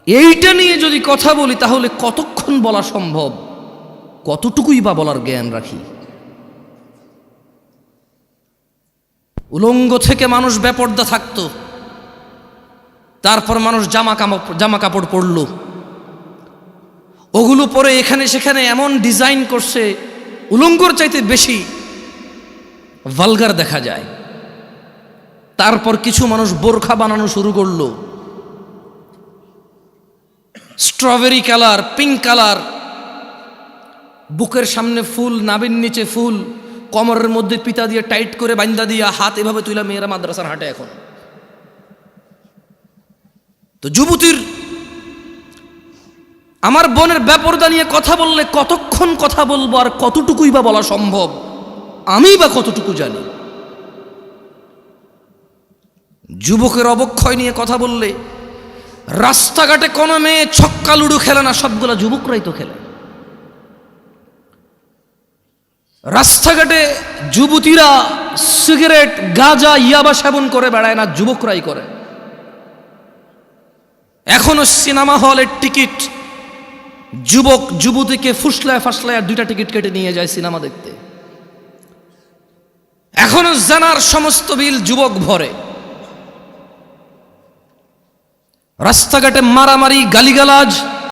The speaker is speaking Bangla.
এইটা নিয়ে যদি কথা বলি তাহলে কতক্ষণ বলা সম্ভব, কতটুকুই বা বলার জ্ঞান রাখি। উলঙ্গ থেকে মানুষ বেপর্দা থাকতো, তারপর মানুষ জামা কাপড় পরল, ওগুলো পরে এখানে সেখানে এমন ডিজাইন করছে উলঙ্গর চাইতে বেশি ভালগার দেখা যায়। তারপর কিছু মানুষ বোরখা বানানো শুরু করলো, স্ট্রবেরি কালার, পিঙ্ক কালার, বুকের সামনে ফুল, নাভির নিচে ফুল, কোমরের মধ্যে পিতা দিয়ে টাইট করে বান্দা দিয়া হাত এভাবে তুইলা মেয়েরা মাদ্রাসার হাঁটে এখন। তো যুবতীর, আমার বোনের বেপরদা নিয়ে কথা বললে কতক্ষণ কথা বলবো আর কতটুকুই বা বলা সম্ভব, আমি বা কতটুকু জানি। যুবকের অবক্ষয় নিয়ে কথা বললে রাস্তাঘাটে কোনো মেয়ে ছক্কা লুডু খেলে না, সবগুলা যুবকরাই তো খেলে। রাস্তাঘাটে যুবতীরা সিগারেট, গাঁজা, ইয়াবা সেবন করে বেড়ায় না, যুবকরাই করে। এখনো সিনেমা হলের টিকিট যুবক যুবতীকে ফুসলায় ফাসলায় 2টা টিকিট কেটে নিয়ে যায় সিনেমা দেখতে। এখনো জানার সমস্ত বিল যুবক ভরে। রাস্তাঘাটে মারামারি, গালিগালাজ,